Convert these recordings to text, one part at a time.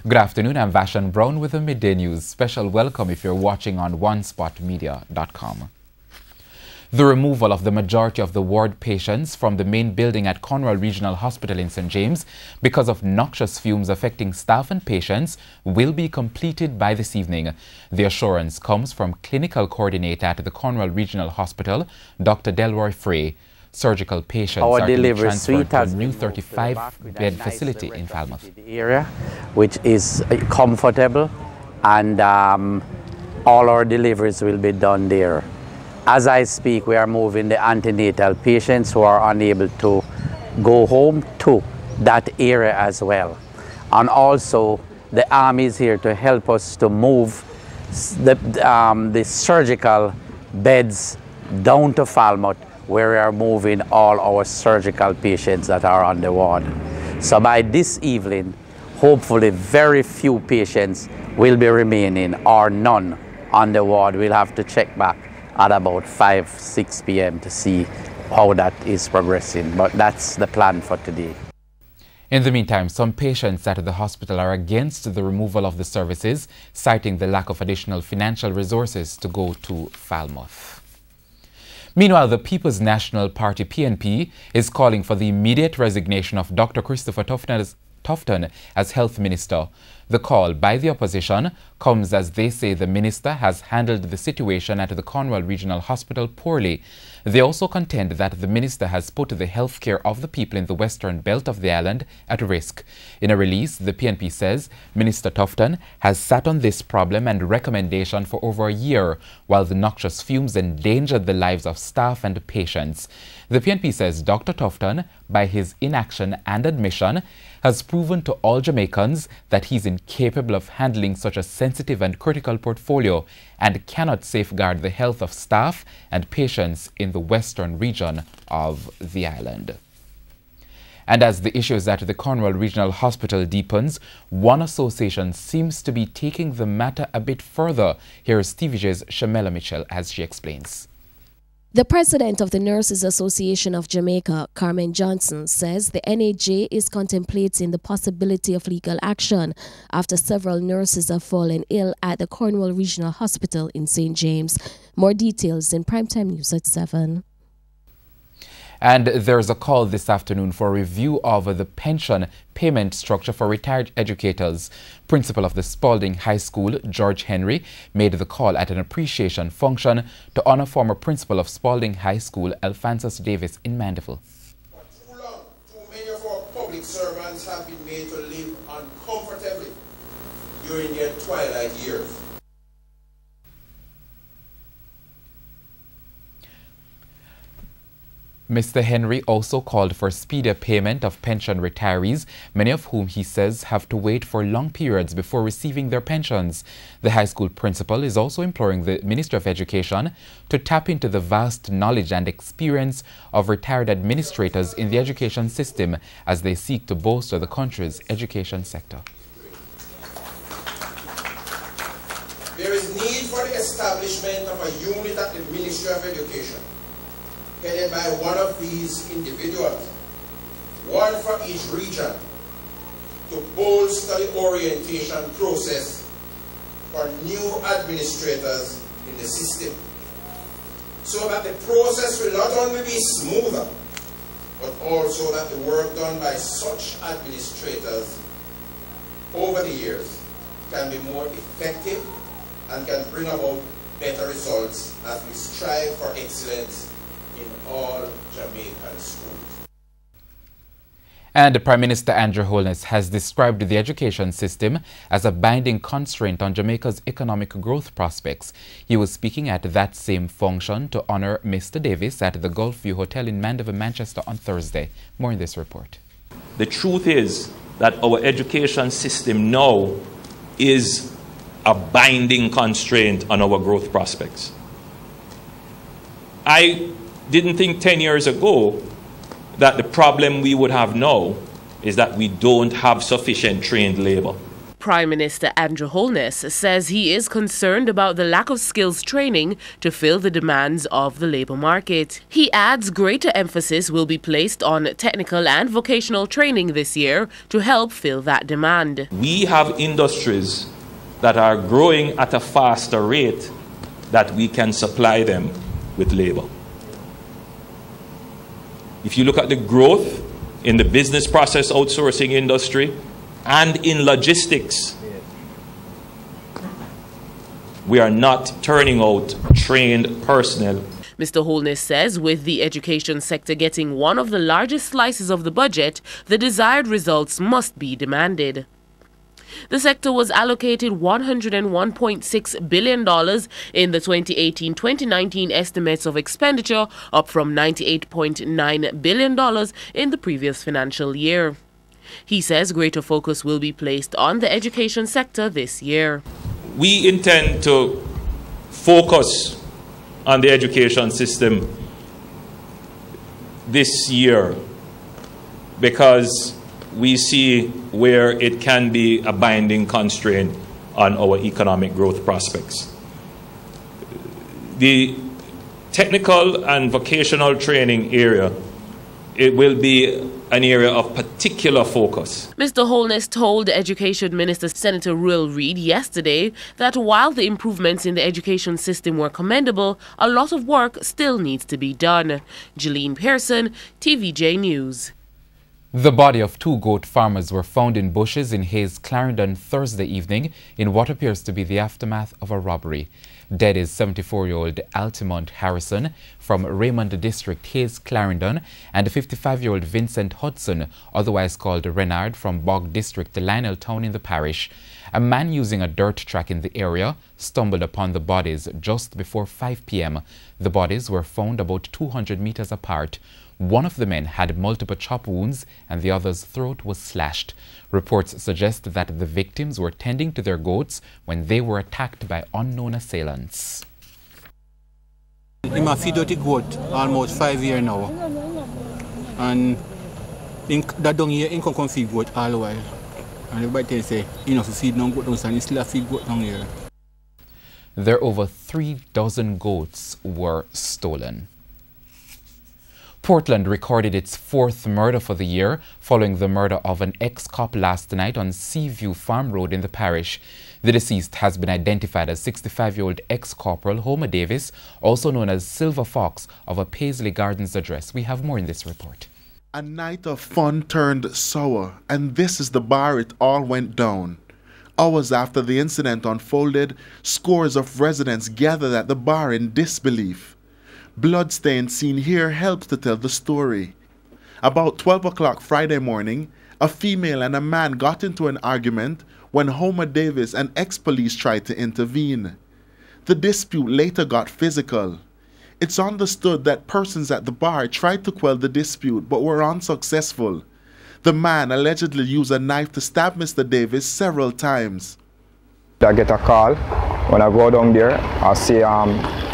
Good afternoon, I'm Vashan Brown with the Midday News. Special welcome if you're watching on onespotmedia.com. The removal of the majority of the ward patients from the main building at Commonwealth Regional Hospital in St. James because of noxious fumes affecting staff and patients will be completed by this evening. The assurance comes from Clinical Coordinator at the Commonwealth Regional Hospital, Dr. Delroy Frey. Surgical patients are to be transferred to a new 35-bed facility in Falmouth. Area, which is comfortable, and all our deliveries will be done there. As I speak, we are moving the antenatal patients who are unable to go home to that area as well. And also, the army is here to help us to move the surgical beds down to Falmouth, where we are moving all our surgical patients that are on the ward. So by this evening, hopefully very few patients will be remaining, or none on the ward. We'll have to check back at about 5-6 p.m. to see how that is progressing, but that's the plan for today. In the meantime, some patients at the hospital are against the removal of the services, citing the lack of additional financial resources to go to Falmouth. Meanwhile, the People's National Party PNP is calling for the immediate resignation of Dr. Christopher Tufton as Health Minister. The call by the opposition comes as they say the minister has handled the situation at the Commonwealth Regional Hospital poorly. They also contend that the minister has put the health care of the people in the western belt of the island at risk. In a release, the PNP says Minister Tufton has sat on this problem and recommendation for over a year, while the noxious fumes endangered the lives of staff and patients. The PNP says Dr. Tufton, by his inaction and admission, has proven to all Jamaicans that he's incapable of handling such a sensitive and critical portfolio and cannot safeguard the health of staff and patients in the western region of the island. And as the issues at the Commonwealth Regional Hospital deepens, one association seems to be taking the matter a bit further. Here is TVJ's Shamela Mitchell as she explains. The president of the Nurses Association of Jamaica, Carmen Johnson, says the NAJ is contemplating the possibility of legal action after several nurses have fallen ill at the Commonwealth Regional Hospital in St. James. More details in Primetime News at 7. And there's a call this afternoon for a review of the pension payment structure for retired educators. Principal of the Spalding High School, George Henry, made the call at an appreciation function to honor former principal of Spalding High School, Alphonsus Davis, in Mandeville. For too long, too many of our public servants have been made to live uncomfortably during their twilight years. Mr. Henry also called for speedier payment of pension retirees, many of whom he says have to wait for long periods before receiving their pensions. The high school principal is also imploring the Minister of Education to tap into the vast knowledge and experience of retired administrators in the education system as they seek to bolster the country's education sector. There is need for the establishment of a unit at the Ministry of Education, headed by one of these individuals, one for each region, to bolster the orientation process for new administrators in the system, so that the process will not only be smoother, but also that the work done by such administrators over the years can be more effective and can bring about better results as we strive for excellence in all Jamaican schools. And Prime Minister Andrew Holness has described the education system as a binding constraint on Jamaica's economic growth prospects. He was speaking at that same function to honor Mr. Davis at the Gulfview Hotel in Mandeville, Manchester on Thursday. More in this report. The truth is that our education system now is a binding constraint on our growth prospects. I didn't think 10 years ago that the problem we would have now is that we don't have sufficient trained labor. Prime Minister Andrew Holness says he is concerned about the lack of skills training to fill the demands of the labour market. He adds greater emphasis will be placed on technical and vocational training this year to help fill that demand. We have industries that are growing at a faster rate that we can supply them with labour. If you look at the growth in the business process outsourcing industry and in logistics, we are not turning out trained personnel. Mr. Holness says with the education sector getting one of the largest slices of the budget, the desired results must be demanded. The sector was allocated $101.6 billion in the 2018-2019 estimates of expenditure, up from $98.9 billion in the previous financial year. He says greater focus will be placed on the education sector this year. We intend to focus on the education system this year because we see where it can be a binding constraint on our economic growth prospects. The technical and vocational training area, it will be an area of particular focus. Mr. Holness told Education Minister Senator Ruel Reid yesterday that while the improvements in the education system were commendable, a lot of work still needs to be done. Jeline Pearson, TVJ News. The body of two goat farmers were found in bushes in Hayes, Clarendon Thursday evening in what appears to be the aftermath of a robbery. Dead is 74-year-old Altamont Harrison from Raymond District, Hayes, Clarendon, and 55-year-old Vincent Hudson, otherwise called Renard, from Bog District, Lionel Town in the parish. A man using a dirt track in the area stumbled upon the bodies just before 5 p.m. The bodies were found about 200 meters apart. One of the men had multiple chop wounds and the other's throat was slashed. Reports suggest that the victims were tending to their goats when they were attacked by unknown assailants. I feed out the goat almost 5 years now. And that down here, I can't feed goat all the while. And everybody say, you know, feed no goat down, and you still feed goat down here. There over 3 dozen goats were stolen. Portland recorded its 4th murder for the year following the murder of an ex-cop last night on Seaview Farm Road in the parish. The deceased has been identified as 65-year-old ex-corporal Homer Davis, also known as Silver Fox, of a Paisley Gardens address. We have more in this report. A night of fun turned sour, and this is the bar it all went down. Hours after the incident unfolded, scores of residents gathered at the bar in disbelief. Bloodstains seen here helps to tell the story. About 12 o'clock Friday morning, a female and a man got into an argument when Homer Davis and ex-police tried to intervene. The dispute later got physical. It's understood that persons at the bar tried to quell the dispute but were unsuccessful. The man allegedly used a knife to stab Mr. Davis several times. I get a call. When I go down there, I see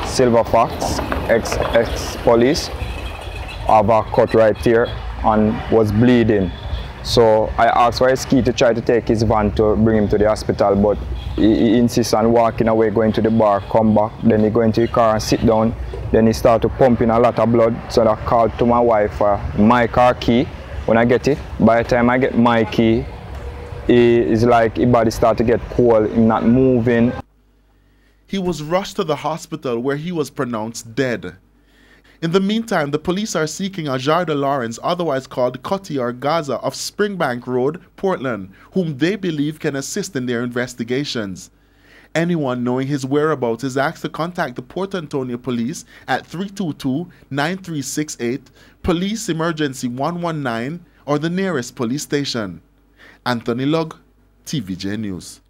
Silver Fox, ex-police, have a cut right here and was bleeding. So I asked for his key to try to take his van to bring him to the hospital, but he insists on walking away, going to the bar, come back, then he go into the car and sit down. Then he started pumping a lot of blood, so I called to my wife for my car key. When I get it, by the time I get my key, it's like his body started to get cold, he's not moving. He was rushed to the hospital where he was pronounced dead. In the meantime, the police are seeking Ajarda Lawrence, otherwise called Cutty or Gaza, of Springbank Road, Portland, whom they believe can assist in their investigations. Anyone knowing his whereabouts is asked to contact the Port Antonio Police at 322-9368, Police Emergency 119, or the nearest police station. Anthony Lugg, TVJ News.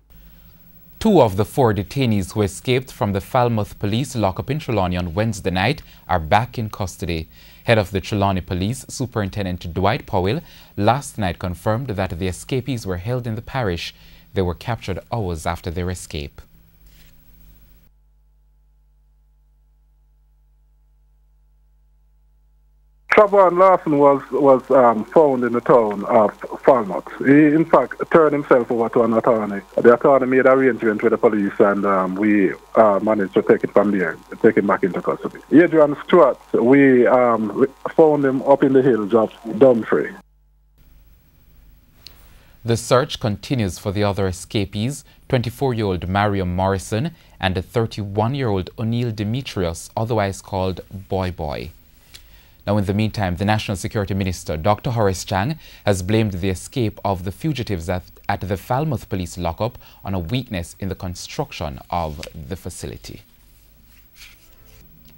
2 of the 4 detainees who escaped from the Falmouth police lockup in Trelawney on Wednesday night are back in custody. Head of the Trelawney Police, Superintendent Dwight Powell, last night confirmed that the escapees were held in the parish. They were captured hours after their escape. Trevor Lawson was found in the town of Falmouth. He, in fact, turned himself over to an attorney. The attorney made arrangements with the police, and we managed to take it from there, take him back into custody. Adrian Stewart, we found him up in the hills of Dumfries. The search continues for the other escapees, 24-year-old Mariam Morrison and 31-year-old O'Neill Demetrius, otherwise called Boy Boy. Now, in the meantime, the National Security Minister, Dr. Horace Chang, has blamed the escape of the fugitives at the Falmouth police lockup on a weakness in the construction of the facility.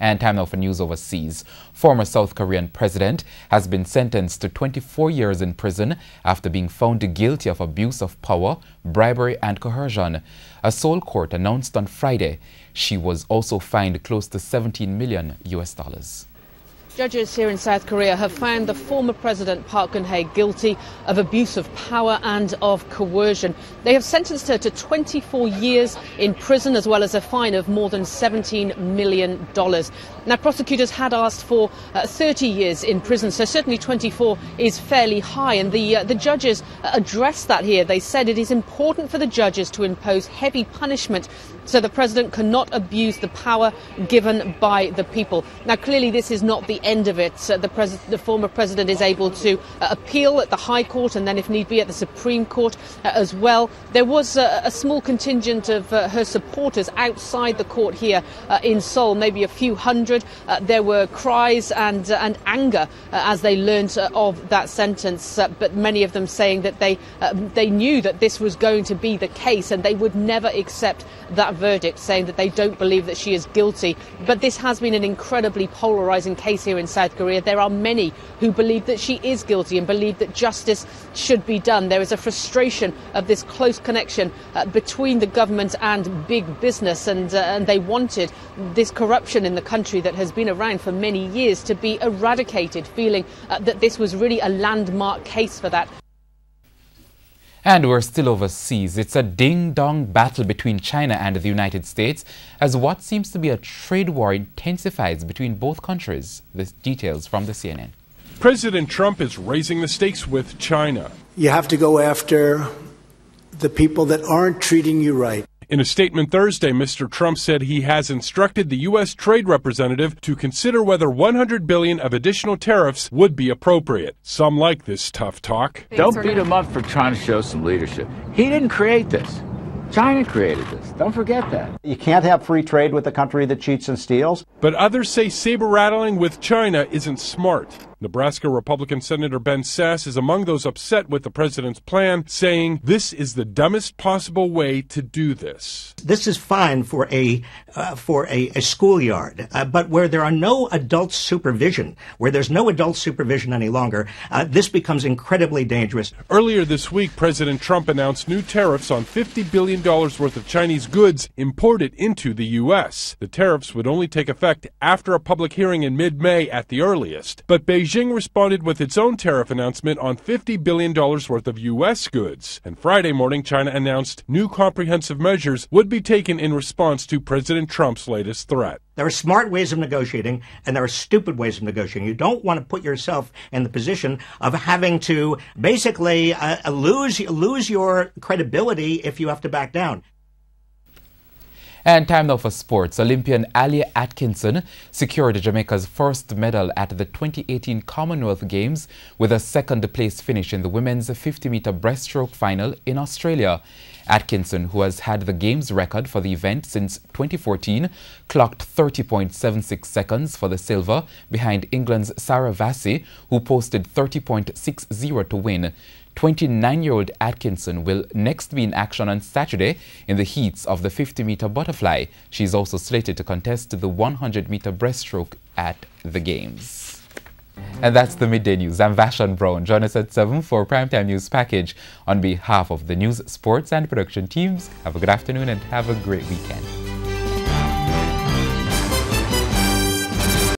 And time now for news overseas. Former South Korean president has been sentenced to 24 years in prison after being found guilty of abuse of power, bribery and coercion. A Seoul court announced on Friday she was also fined close to $17 million. Judges here in South Korea have found the former President Park Geun-hye guilty of abuse of power and of coercion. They have sentenced her to 24 years in prison as well as a fine of more than $17 million. Now, prosecutors had asked for 30 years in prison, so certainly 24 is fairly high, and the judges addressed that here. They said it is important for the judges to impose heavy punishment so the president cannot abuse the power given by the people. Now, clearly this is not the end of it. The former president is able to appeal at the High Court and then, if need be, at the Supreme Court as well. There was a small contingent of her supporters outside the court here in Seoul, maybe a few hundred. There were cries and anger as they learned of that sentence, but many of them saying that they knew that this was going to be the case and they would never accept that verdict, saying that they don't believe that she is guilty. But this has been an incredibly polarizing case here in South Korea. There are many who believe that she is guilty and believe that justice should be done. There is a frustration of this close connection between the government and big business, and they wanted this corruption in the country that has been around for many years to be eradicated, feeling that this was really a landmark case for that. And we're still overseas. It's a ding-dong battle between China and the United States as what seems to be a trade war intensifies between both countries. The details from the CNN. President Trump is raising the stakes with China. You have to go after the people that aren't treating you right. In a statement Thursday, Mr. Trump said he has instructed the U.S. Trade Representative to consider whether $100 billion of additional tariffs would be appropriate. Some like this tough talk. Don't beat him up for trying to show some leadership. He didn't create this. China created this. Don't forget that. You can't have free trade with a country that cheats and steals. But others say saber-rattling with China isn't smart. Nebraska Republican Senator Ben Sasse is among those upset with the president's plan, saying this is the dumbest possible way to do this. This is fine for a schoolyard, but where there are no adult supervision, where there's no adult supervision any longer, this becomes incredibly dangerous. Earlier this week, President Trump announced new tariffs on $50 billion worth of Chinese goods imported into the U.S. The tariffs would only take effect after a public hearing in mid-May at the earliest, but Beijing responded with its own tariff announcement on $50 billion worth of U.S. goods. And Friday morning, China announced new comprehensive measures would be taken in response to President Trump's latest threat. There are smart ways of negotiating, and there are stupid ways of negotiating. You don't want to put yourself in the position of having to basically lose your credibility if you have to back down. And time now for sports. Olympian Alia Atkinson secured Jamaica's first medal at the 2018 Commonwealth Games with a second-place finish in the women's 50-meter breaststroke final in Australia. Atkinson, who has had the Games record for the event since 2014, clocked 30.76 seconds for the silver behind England's Sarah Vassie, who posted 30.60 to win. 29-year-old Atkinson will next be in action on Saturday in the heats of the 50-meter butterfly. She's also slated to contest the 100-meter breaststroke at the Games. And that's the Midday News. I'm Vashon Brown. Join us at 7 for Primetime News Package. On behalf of the news, sports and production teams, have a good afternoon and have a great weekend.